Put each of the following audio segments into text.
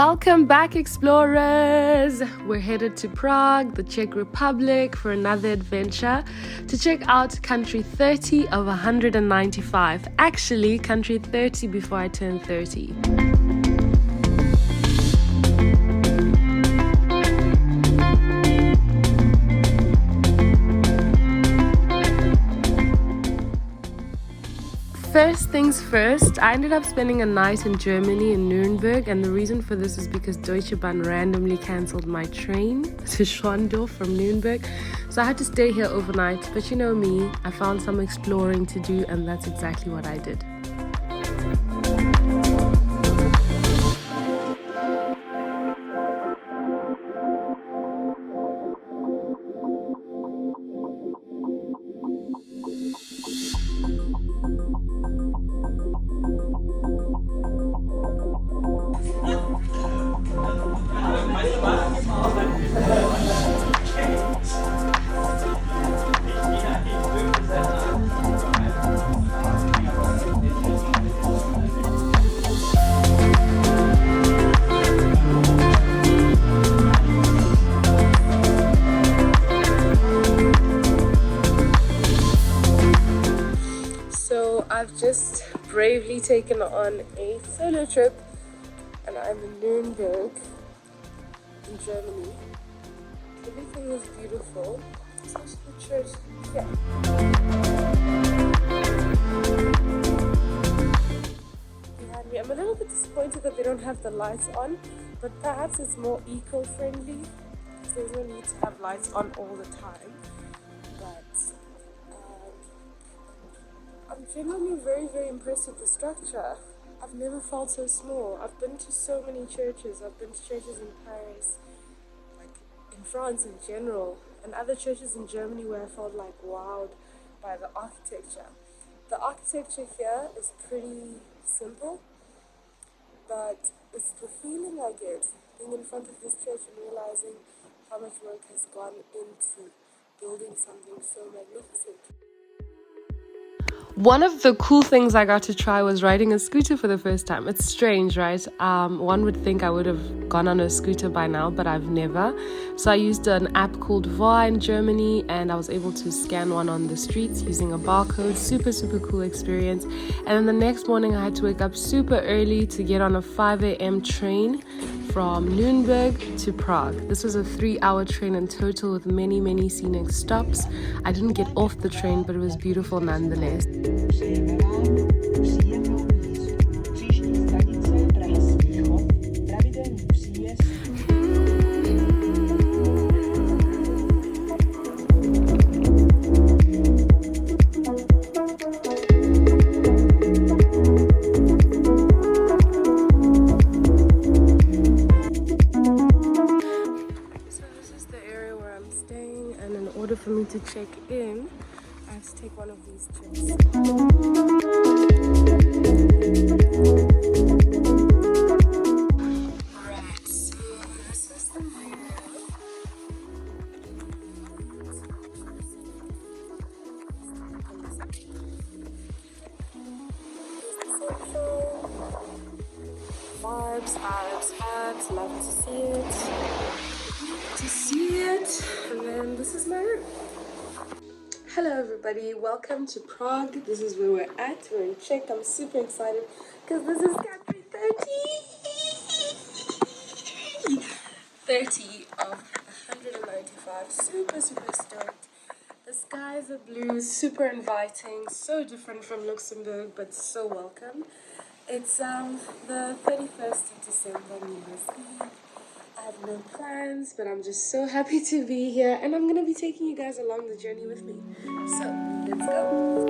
Welcome back, explorers! We're headed to Prague, the Czech Republic, for another adventure to check out country 30 of 195. Actually, country 30 before I turned 30. First things first, I ended up spending a night in Germany in Nuremberg, and the reason for this is because Deutsche Bahn randomly cancelled my train to Schwandorf from Nuremberg, so I had to stay here overnight. But you know me, I found some exploring to do, and that's exactly what I did. I've just bravely taken on a solo trip, and I'm in Nuremberg in Germany. Everything is beautiful, especially the church here. Behind me, I'm a little bit disappointed that they don't have the lights on, but perhaps it's more eco-friendly. There's no need to have lights on all the time, but I'm genuinely very impressed with the structure. I've never felt so small. I've been to so many churches. I've been to churches in Paris, like in France in general, and other churches in Germany where I felt like wowed by the architecture. The architecture here is pretty simple, but it's the feeling I get being in front of this church and realizing how much work has gone into building something so magnificent. One of the cool things I got to try was riding a scooter for the first time. It's strange, right? One would think I would have gone on a scooter by now, but I've never. So I used an app called 𝐕𝐈𝐃𝐄 in Germany, and I was able to scan one on the streets using a barcode. Super cool experience. And then the next morning I had to wake up super early to get on a 5 a.m. train from Nuremberg to Prague. This was a 3-hour train in total with many scenic stops. I didn't get off the train, but it was beautiful nonetheless. For me to check in, I have to take one of these trips. Alright, so this is the view. Vibes, love to see it. And then this is my room. Hello everybody, welcome to Prague. This is where we're at. We're in Czech. I'm super excited because this is country 30 of 195. Super stoked. The skies are blue, super inviting, so different from Luxembourg, but so welcome. It's the 31st of December, New Year's Eve. I have no plans, but I'm just so happy to be here, and I'm gonna be taking you guys along the journey with me. So, let's go.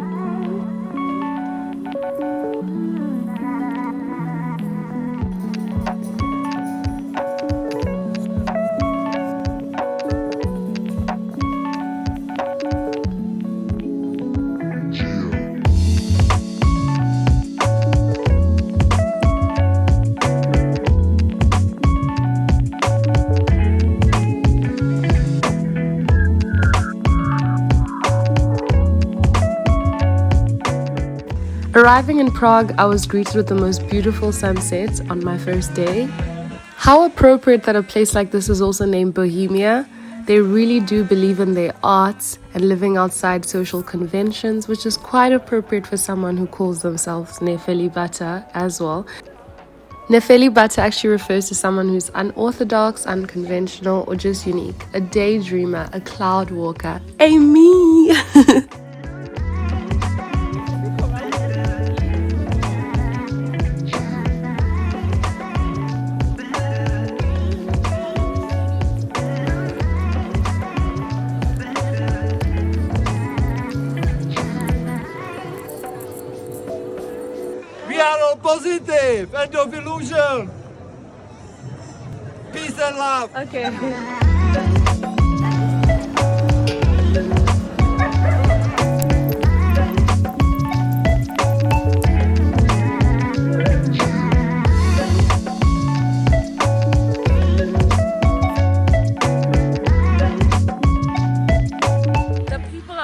Arriving in Prague, I was greeted with the most beautiful sunset on my first day. How appropriate that a place like this is also named Bohemia. They really do believe in their arts and living outside social conventions, which is quite appropriate for someone who calls themselves Nefelibata as well. Nefelibata actually refers to someone who's unorthodox, unconventional, or just unique. A daydreamer, a cloud walker. A me! We are all positive, end of illusion. Peace and love. Okay.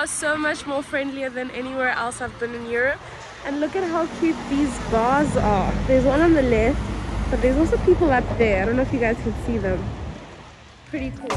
So much more friendlier than anywhere else I've been in Europe. And look at how cute these bars are. There's one on the left, but there's also people up there. I don't know if you guys can see them. Pretty cool.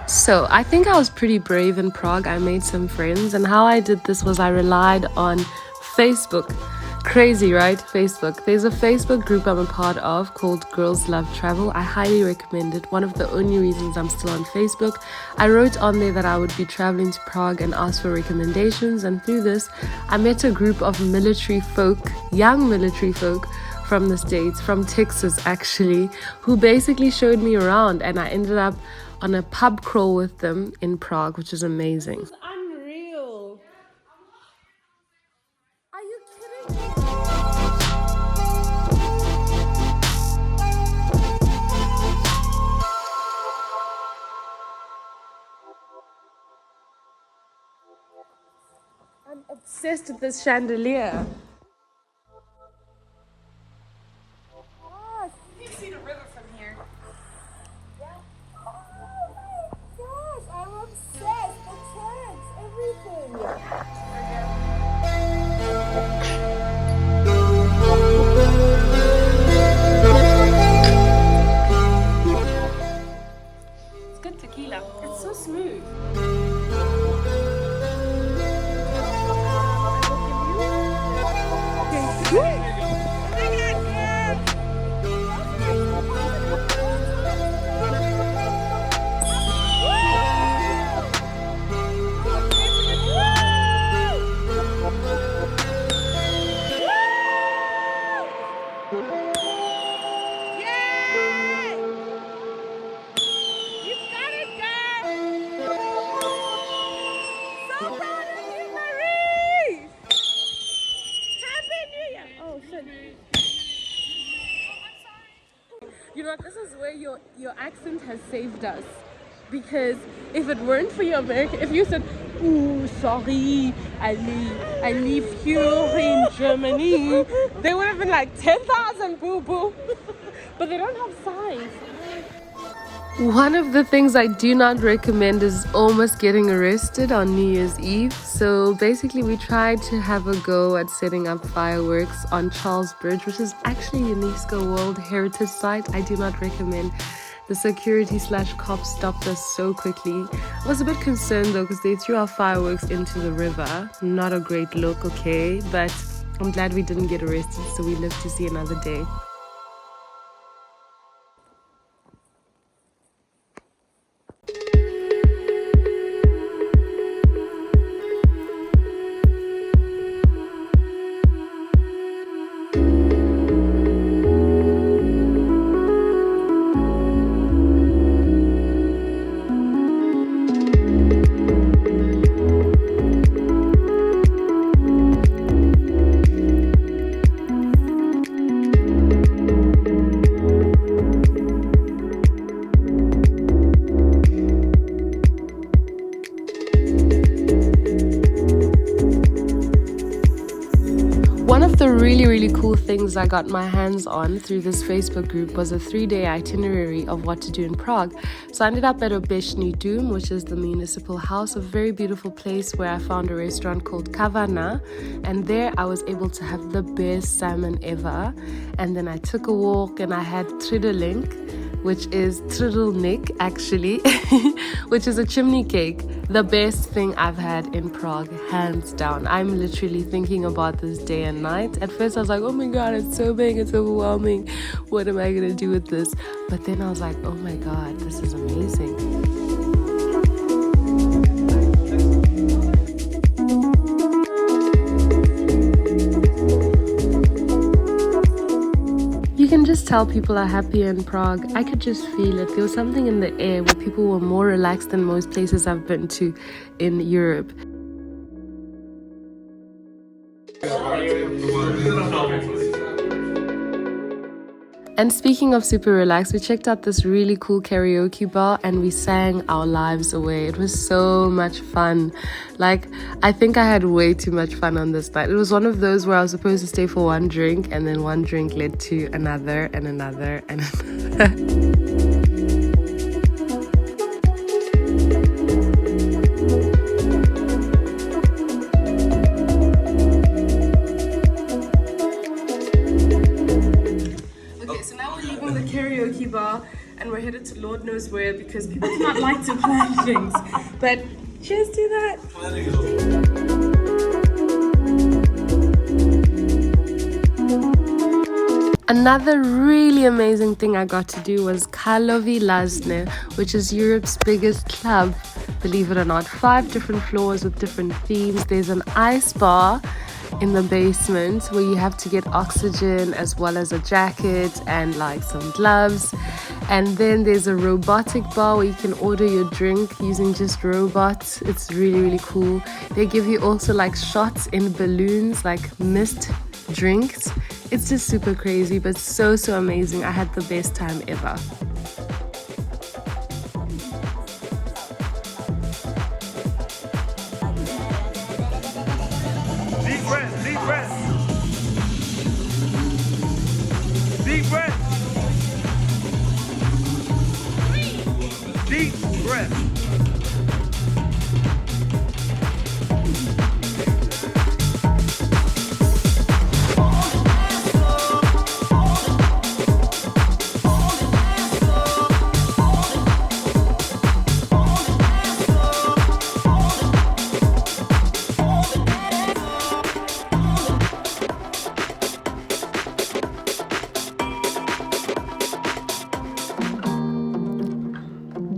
So I think I was pretty brave in Prague. I made some friends, and how I did this was I relied on Facebook. Crazy, right? Facebook. There's a Facebook group I'm a part of called Girls Love Travel. I highly recommend it. One of the only reasons I'm still on Facebook. I wrote on there that I would be traveling to Prague and asked for recommendations, and through this I met a group of military folk, young military folk from the States, from Texas actually, who basically showed me around, and I ended up on a pub crawl with them in Prague, which is amazing. This is unreal. Are you kidding me? I'm obsessed with this chandelier. You can see the river from here. I'm obsessed. The church, everything. It's good tequila. It's so smooth. You know what, this is where your accent has saved us. Because if it weren't for your American, if you said, "Ooh, sorry, I live here in Germany," they would have been like 10,000 boo-boo. But they don't have signs. One of the things I do not recommend is almost getting arrested on New Year's Eve. So basically we tried to have a go at setting up fireworks on Charles Bridge, which is actually a UNESCO World Heritage Site. I do not recommend. The security/cops stopped us so quickly. I was a bit concerned though because they threw our fireworks into the river. Not a great look, okay? But I'm glad we didn't get arrested, so we lived to see another day. One of the really cool things I got my hands on through this Facebook group was a 3-day itinerary of what to do in Prague. So I ended up at Obecni Dum, which is the municipal house, a very beautiful place where I found a restaurant called Kavarna, and there I was able to have the best salmon ever. And then I took a walk and I had Trdelnik, which is Trdelnik actually, which is a chimney cake. The best thing I've had in Prague, hands down. I'm literally thinking about this day and night. At first I was like, oh my god, it's so big, it's overwhelming. What am I gonna do with this? But then I was like, oh my god, this is amazing. You can just tell people are happy in Prague. I could just feel it. There was something in the air where people were more relaxed than most places I've been to in Europe. And speaking of super relaxed, we checked out this really cool karaoke bar and we sang our lives away. It was so much fun. Like, I think I had way too much fun on this night. It was one of those where I was supposed to stay for one drink and then one drink led to another and another and another. Karaoke bar and we're headed to Lord knows where because people do not like to plan things, but cheers to that. Another really amazing thing I got to do was 𝐶𝐿, which is Europe's biggest club, believe it or not. 5 different floors with different themes. There's an ice bar in the basement where you have to get oxygen as well as a jacket and like some gloves, and then there's a robotic bar where you can order your drink using just robots. It's really cool. They give you also like shots in balloons, like mist drinks. It's just super crazy but so amazing. I had the best time ever. Deep breath. Deep breath.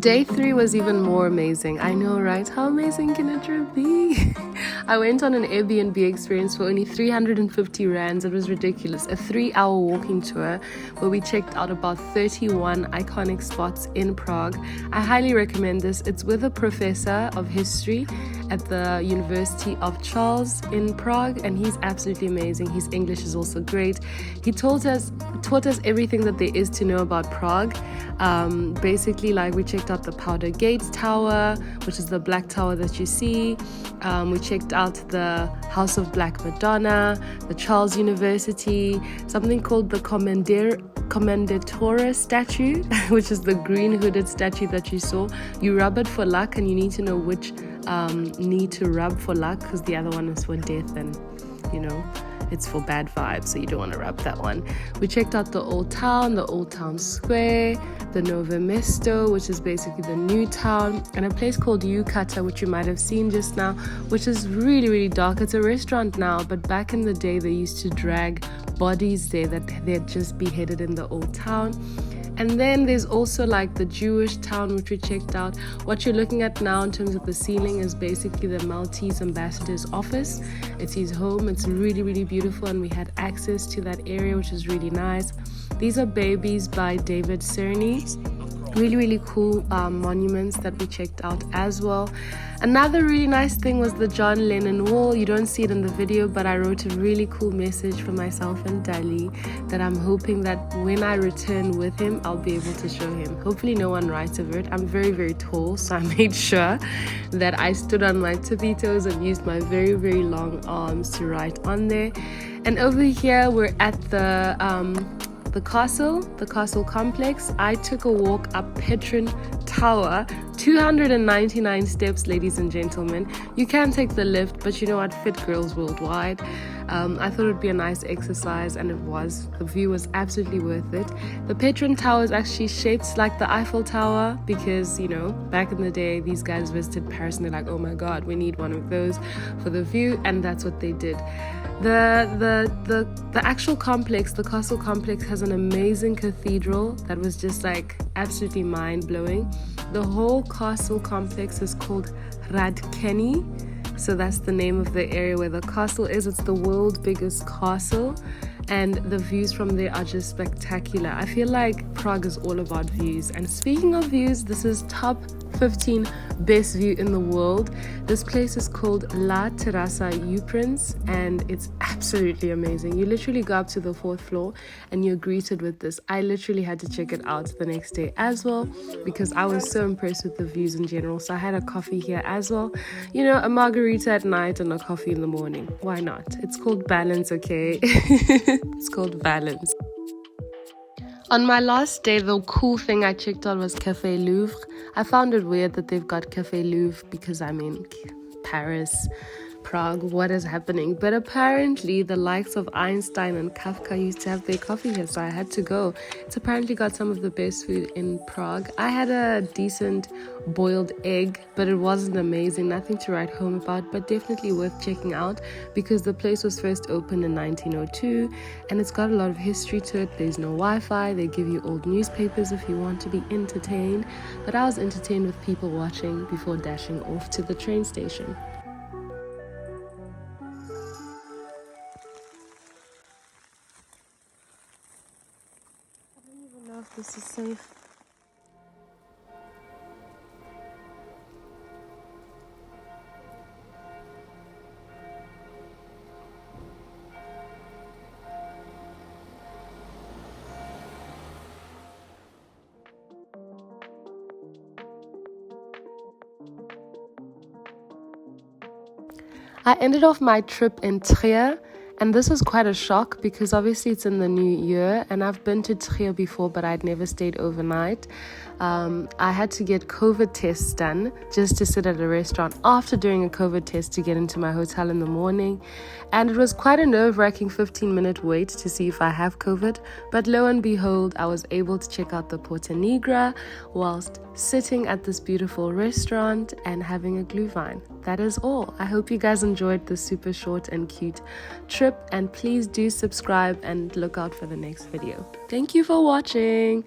Day 3 was even more amazing. I know, right? How amazing can a trip be? I went on an Airbnb experience for only 350 rands. It was ridiculous. A 3-hour walking tour where we checked out about 31 iconic spots in Prague. I highly recommend this. It's with a professor of history at the University of Charles in Prague, and he's absolutely amazing. His English is also great. He taught us everything that there is to know about Prague. Basically, like, we checked out the Powder Gate Tower, which is the black tower that you see. We checked out the House of Black Madonna, the Charles University, something called the Commendatore statue, which is the green hooded statue that you saw. You rub it for luck, and you need to know which knee to rub for luck, because the other one is for death, and you know, it's for bad vibes, so you don't want to rub that one. We checked out the old town, the old town square, the Novo Mesto, which is basically the new town, and a place called 𝐵𝐺𝐻𝐿, which you might have seen just now, which is really dark. It's a restaurant now, but back in the day they used to drag bodies there that they'd just beheaded in the old town. And then there's also like the Jewish town, which we checked out. What you're looking at now in terms of the ceiling is basically the Maltese ambassador's office. It's his home. It's really beautiful, and we had access to that area, which is really nice. These are babies by David Cerny. Really cool monuments that we checked out as well. Another really nice thing was the John Lennon wall. You don't see it in the video, but I wrote a really cool message for myself and Dali that I'm hoping that when I return with him, I'll be able to show him. Hopefully no one writes over it. I'm very tall, so I made sure that I stood on my tippy toes and used my very long arms to write on there. And over here we're at the castle complex. I took a walk up Petrin Tower, 299 steps, ladies and gentlemen. You can take the lift, but you know what, fit girls worldwide. I thought it would be a nice exercise, and it was. The view was absolutely worth it. The Petrin Tower is actually shaped like the Eiffel Tower because, you know, back in the day these guys visited Paris and they're like, oh my god, we need one of those for the view, and that's what they did. The actual complex, the castle complex, has an amazing cathedral that was just like absolutely mind-blowing. The whole castle complex is called Trdelnik, so that's the name of the area where the castle is. It's the world's biggest castle, and the views from there are just spectacular. I feel like Prague is all about views. And speaking of views, this is top 15 best view in the world. This place is called La Terrassa Uprince, and it's absolutely amazing. You literally go up to the 4th floor and you're greeted with this. I literally had to check it out the next day as well because I was so impressed with the views in general. So I had a coffee here as well, you know, a margarita at night and a coffee in the morning. Why not? It's called balance, okay? It's called balance. On my last day, the cool thing I checked out was Café Louvre. I found it weird that they've got Café Louvre because, I mean, Paris, Prague, what is happening? But apparently the likes of Einstein and Kafka used to have their coffee here, so I had to go. It's apparently got some of the best food in Prague. I had a decent boiled egg, but it wasn't amazing, nothing to write home about, but definitely worth checking out because the place was first opened in 1902 and it's got a lot of history to it. There's no Wi-Fi, they give you old newspapers if you want to be entertained, but I was entertained with people watching before dashing off to the train station. I don't even know if this is safe. I ended off my trip in Trier, and this was quite a shock because obviously it's in the new year and I've been to Trier before, but I'd never stayed overnight. I had to get COVID tests done just to sit at a restaurant after doing a COVID test to get into my hotel in the morning, and it was quite a nerve-wracking 15-minute wait to see if I have COVID, but lo and behold, I was able to check out the Porta Nigra whilst sitting at this beautiful restaurant and having a glühwein. That is all. I hope you guys enjoyed this super short and cute trip, and please do subscribe and look out for the next video. Thank you for watching.